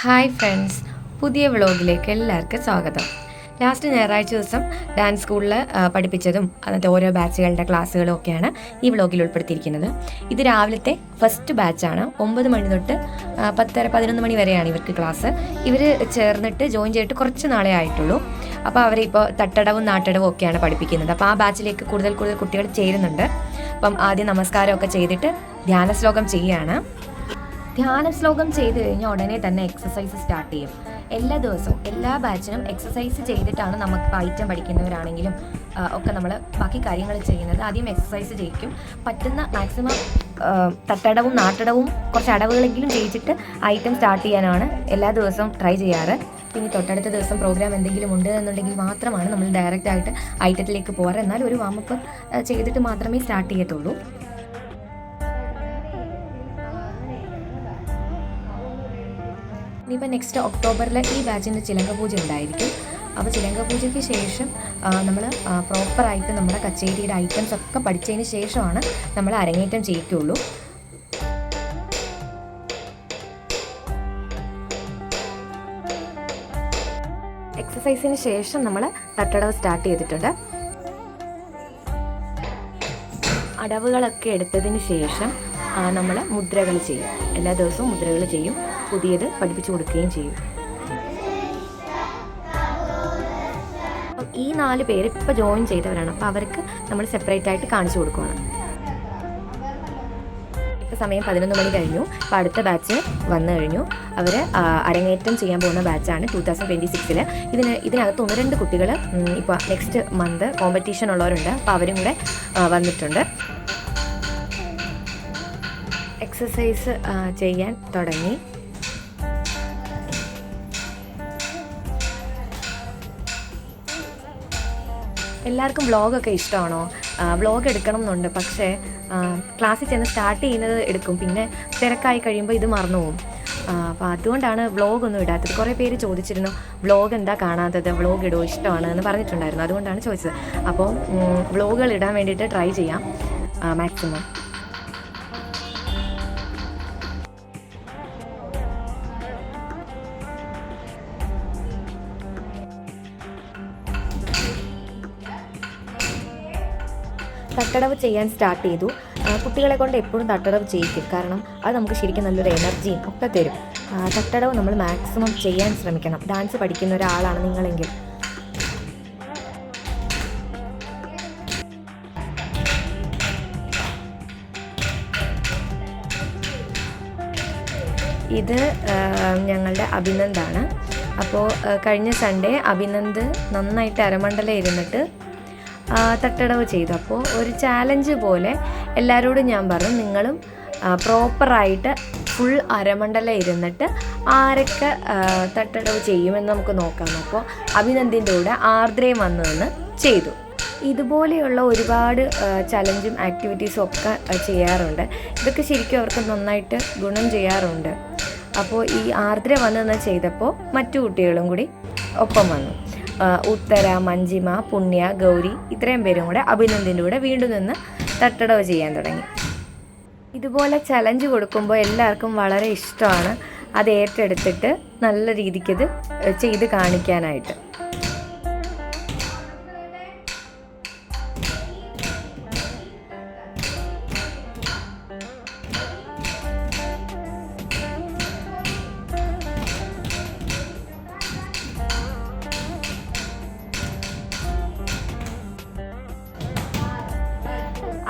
Hi friends, പുതിയ വ്ളോഗിലേക്ക് എല്ലാവർക്കും സ്വാഗതം. ലാസ്റ്റ് ഞായറാഴ്ച ദിവസം ഡാൻസ് സ്കൂളിൽ പഠിപ്പിച്ചതും അതിൻ്റെ ഓരോ ബാച്ചുകളുടെ ക്ലാസ്സുകളും ഒക്കെയാണ് ഈ വ്ളോഗിൽ ഉൾപ്പെടുത്തിയിരിക്കുന്നത്. ഇത് രാവിലത്തെ ഫസ്റ്റ് ബാച്ചാണ്. 9 മണി തൊട്ട് 10:30-11 മണി വരെയാണ് ഇവർക്ക് ക്ലാസ്. ഇവർ ചേർന്നിട്ട് ജോയിൻ ചെയ്തിട്ട് കുറച്ച് നാളെ ആയിട്ടുള്ളൂ. അപ്പോൾ അവരിപ്പോൾ തട്ടടവും നാട്ടടവും ഒക്കെയാണ് പഠിപ്പിക്കുന്നത്. അപ്പോൾ ആ ബാച്ചിലേക്ക് കൂടുതൽ കുട്ടികൾ ചേരുന്നുണ്ട്. അപ്പം ആദ്യം നമസ്കാരമൊക്കെ ചെയ്തിട്ട് ധ്യാന ശ്ലോകം ചെയ്യുകയാണ്. ധ്യാന ശ്ലോകം ചെയ്ത് കഴിഞ്ഞാൽ ഉടനെ തന്നെ എക്സസൈസ് സ്റ്റാർട്ട് ചെയ്യും. എല്ലാ ദിവസവും എല്ലാ ബാച്ചിനും എക്സസൈസ് ചെയ്തിട്ടാണ് നമുക്ക് ഐറ്റം പഠിക്കുന്നവരാണെങ്കിലും ഒക്കെ നമ്മൾ ബാക്കി കാര്യങ്ങൾ ചെയ്യുന്നത്. ആദ്യം എക്സസൈസ് ചെയ്യിക്കും. പറ്റുന്ന മാക്സിമം തട്ടടവും നാട്ടടവും കുറച്ച് അടവുകളെങ്കിലും ചെയ്യിച്ചിട്ട് ഐറ്റം സ്റ്റാർട്ട് ചെയ്യാനാണ് എല്ലാ ദിവസവും ട്രൈ ചെയ്യാറ്. പിന്നെ തൊട്ടടുത്ത ദിവസം പ്രോഗ്രാം എന്തെങ്കിലും ഉണ്ട് എന്നുണ്ടെങ്കിൽ മാത്രമാണ് നമ്മൾ ഡയറക്റ്റ് ആയിട്ട് ഐറ്റത്തിലേക്ക് പോകാറ്. എന്നാൽ ഒരു വാമപ്പ് ചെയ്തിട്ട് മാത്രമേ സ്റ്റാർട്ട് ചെയ്യത്തുള്ളൂ. ഇനിയിപ്പോൾ നെക്സ്റ്റ് ഒക്ടോബറിൽ ഈ ബാച്ചിൻ്റെ ചിലങ്ക പൂജ ഉണ്ടായിരിക്കും. അപ്പോൾ ചിലങ്ക പൂജയ്ക്ക് ശേഷം നമ്മൾ പ്രോപ്പറായിട്ട് നമ്മുടെ കച്ചേരിയുടെ ഐറ്റംസ് ഒക്കെ പഠിച്ചതിന് ശേഷമാണ് നമ്മൾ അരങ്ങേറ്റം ചെയ്യിക്കുള്ളൂ. എക്സസൈസിന് ശേഷം നമ്മൾ തട്ടടവ് സ്റ്റാർട്ട് ചെയ്തിട്ടുണ്ട്. അടവുകളൊക്കെ എടുത്തതിന് ശേഷം നമ്മൾ മുദ്രകൾ ചെയ്യും. എല്ലാ ദിവസവും മുദ്രകൾ ചെയ്യും. പുതിയത് പഠിപ്പിച്ചു കൊടുക്കുകയും ചെയ്യും. അപ്പം ഈ 4 പേര് ഇപ്പോൾ ജോയിൻ ചെയ്തവരാണ്. അപ്പോൾ അവർക്ക് നമ്മൾ സെപ്പറേറ്റ് ആയിട്ട് കാണിച്ചു കൊടുക്കുകയാണ്. ഇപ്പോൾ സമയം 11 മണി കഴിഞ്ഞു. അപ്പോൾ അടുത്ത ബാച്ച് വന്നു കഴിഞ്ഞു. അവർ അരങ്ങേറ്റം ചെയ്യാൻ പോകുന്ന ബാച്ചാണ് 2026. ഇതിനകത്ത് 1-2 കുട്ടികൾ ഇപ്പോൾ നെക്സ്റ്റ് മന്ത് കോമ്പറ്റീഷൻ ഉള്ളവരുണ്ട്. അപ്പോൾ അവരും കൂടെ വന്നിട്ടുണ്ട്. എക്സസൈസ് ചെയ്യാൻ തുടങ്ങി. എല്ലാവർക്കും വ്ളോഗൊക്കെ ഇഷ്ടമാണോ? വ്ളോഗ് എടുക്കണം എന്നുണ്ട്. പക്ഷേ ക്ലാസ്സിൽ ചെന്ന് സ്റ്റാർട്ട് ചെയ്യുന്നത് എടുക്കും, പിന്നെ തിരക്കായി കഴിയുമ്പോൾ ഇത് മറന്നു പോകും. അപ്പോൾ അതുകൊണ്ടാണ് വ്ളോഗൊന്നും ഇടാത്തത്. കുറേ പേര് ചോദിച്ചിരുന്നു വ്ളോഗ് എന്താ കാണാത്തത്, വ്ളോഗ് ഇടുമോ, ഇഷ്ടമാണ് എന്ന് പറഞ്ഞിട്ടുണ്ടായിരുന്നു. അതുകൊണ്ടാണ് ചോദിച്ചത്. അപ്പോൾ വ്ളോഗുകൾ ഇടാൻ വേണ്ടിയിട്ട് ട്രൈ ചെയ്യാം മാക്സിമം. തട്ടടവ് ചെയ്യാൻ സ്റ്റാർട്ട് ചെയ്തു. കുട്ടികളെ കൊണ്ട് എപ്പോഴും തട്ടടവ് ചെയ്യിക്കും. കാരണം അത് നമുക്ക് ശരിക്കും നല്ലൊരു എനർജിയും ഒക്കെ തരും. തട്ടടവ് നമ്മൾ മാക്സിമം ചെയ്യാൻ ശ്രമിക്കണം. ഡാൻസ് പഠിക്കുന്ന ഒരാളാണ് നിങ്ങളെങ്കിൽ. ഇത് ഞങ്ങളുടെ അഭിനന്ദാണ്. അപ്പോൾ കഴിഞ്ഞ സൺഡേ അഭിനന്ദ് നന്നായിട്ട് അരമണ്ഡലം ഇരുന്നിട്ട് തട്ടടവ് ചെയ്തു. അപ്പോൾ ഒരു ചാലഞ്ച് പോലെ എല്ലാവരോടും ഞാൻ പറഞ്ഞു, നിങ്ങളും പ്രോപ്പറായിട്ട് ഫുൾ അരമണ്ഡലം ഇരുന്നിട്ട് ആരൊക്കെ തട്ടടവ് ചെയ്യുമെന്ന് നമുക്ക് നോക്കാം. അപ്പോൾ അഭിനന്ദിൻ്റെ കൂടെ ആർദ്രയും വന്നു നിന്ന് ചെയ്തു. ഇതുപോലെയുള്ള ഒരുപാട് ചലഞ്ചും ആക്ടിവിറ്റീസും ഒക്കെ ചെയ്യാറുണ്ട്. ഇതൊക്കെ ശരിക്കും അവർക്ക് നന്നായിട്ട് ഗുണം ചെയ്യാറുണ്ട്. അപ്പോൾ ഈ ആർദ്ര വന്നു നിന്ന് ചെയ്തപ്പോൾ മറ്റു കുട്ടികളും കൂടി ഒപ്പം വന്നു. ഉത്തര, മഞ്ജിമ, പുണ്യ, ഗൗരി ഇത്രയും പേരും കൂടെ അഭിനന്ദിൻ്റെ കൂടെ വീണ്ടും നിന്ന് തട്ടടവ് ചെയ്യാൻ തുടങ്ങി. ഇതുപോലെ ചലഞ്ച് കൊടുക്കുമ്പോൾ എല്ലാവർക്കും വളരെ ഇഷ്ടമാണ്. അത് ഏറ്റെടുത്തിട്ട് നല്ല രീതിക്കത് ചെയ്ത് കാണിക്കാനായിട്ട്.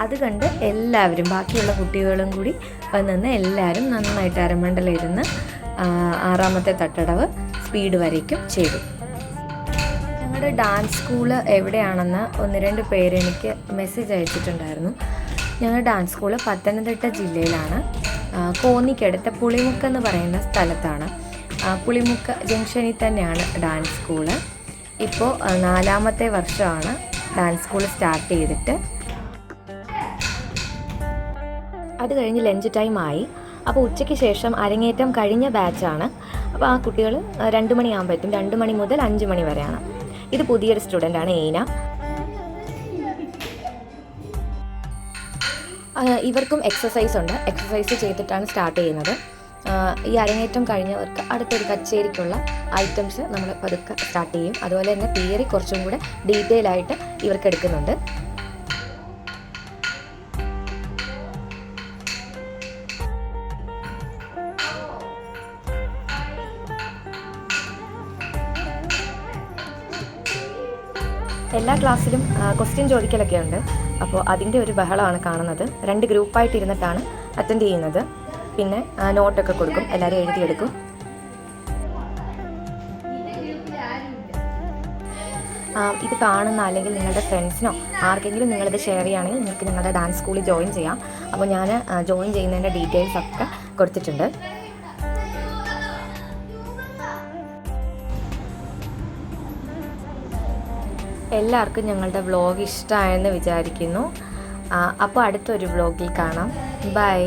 അത് കണ്ട് എല്ലാവരും, ബാക്കിയുള്ള കുട്ടികളും കൂടി വന്ന് എല്ലാവരും നന്നായിട്ട് അരമണ്ഡലം ഇരുന്ന് 6ാമത്തെ തട്ടടവ് സ്പീഡ് വരയ്ക്കും ചെയ്തു. ഞങ്ങളുടെ ഡാൻസ് സ്കൂള് എവിടെയാണെന്ന് 1-2 പേര് എനിക്ക് മെസ്സേജ് അയച്ചിട്ടുണ്ടായിരുന്നു. ഞങ്ങളുടെ ഡാൻസ് സ്കൂള് പത്തനംതിട്ട ജില്ലയിലാണ്. കോന്നിക്കടുത്ത് പുളിമുക്ക് എന്ന് പറയുന്ന സ്ഥലത്താണ്. പുളിമുക്ക് ജംഗ്ഷനിൽ തന്നെയാണ് ഡാൻസ് സ്കൂള്. ഇപ്പോൾ 4ാമത്തെ വർഷമാണ് ഡാൻസ് സ്കൂൾ സ്റ്റാർട്ട് ചെയ്തിട്ട്. അത് കഴിഞ്ഞ് ലഞ്ച് ടൈം ആയി. അപ്പോൾ ഉച്ചയ്ക്ക് ശേഷം അരങ്ങേറ്റം കഴിഞ്ഞ ബാച്ചാണ്. അപ്പോൾ ആ കുട്ടികൾ 2 മണിയാകുമ്പോൾ എത്തും. 2 മണി മുതൽ 5 മണി വരെയാണ്. ഇത് പുതിയൊരു സ്റ്റുഡൻ്റാണ്, ഏന. ഇവർക്കും എക്സസൈസ് ഉണ്ട്. എക്സസൈസ് ചെയ്തിട്ടാണ് സ്റ്റാർട്ട് ചെയ്യുന്നത്. ഈ അരങ്ങേറ്റം കഴിഞ്ഞവർക്ക് അടുത്തൊരു കച്ചേരിക്കുള്ള ഐറ്റംസ് നമ്മൾ പതുക്കെ സ്റ്റാർട്ട് ചെയ്യും. അതുപോലെ തന്നെ തിയറി കുറച്ചും കൂടെ ഡീറ്റെയിൽ ആയിട്ട് ഇവർക്ക് എടുക്കുന്നുണ്ട്. എല്ലാ ക്ലാസ്സിലും ക്വസ്റ്റ്യൻ ചോദിക്കലൊക്കെ ഉണ്ട്. അപ്പോൾ അതിൻ്റെ ഒരു ബഹളമാണ് കാണുന്നത്. 2 ഗ്രൂപ്പായിട്ടിരുന്നിട്ടാണ് അറ്റൻഡ് ചെയ്യുന്നത്. പിന്നെ നോട്ടൊക്കെ കൊടുക്കും, എല്ലാവരും എഴുതിയെടുക്കും. ഇത് കാണുന്ന അല്ലെങ്കിൽ നിങ്ങളുടെ ഫ്രണ്ട്സിനോ ആർക്കെങ്കിലും നിങ്ങളിത് ഷെയർ ചെയ്യുകയാണെങ്കിൽ നിങ്ങൾക്ക് നിങ്ങളുടെ ഡാൻസ് സ്കൂളിൽ ജോയിൻ ചെയ്യാം. അപ്പോൾ ഞാൻ ജോയിൻ ചെയ്യുന്നതിൻ്റെ ഡീറ്റെയിൽസ് ഒക്കെ കൊടുത്തിട്ടുണ്ട്. എല്ലാവർക്കും ഞങ്ങളുടെ വ്ളോഗ് ഇഷ്ടമായെന്ന് വിചാരിക്കുന്നു. അപ്പോൾ അടുത്തൊരു വ്ളോഗിൽ കാണാം. ബൈ.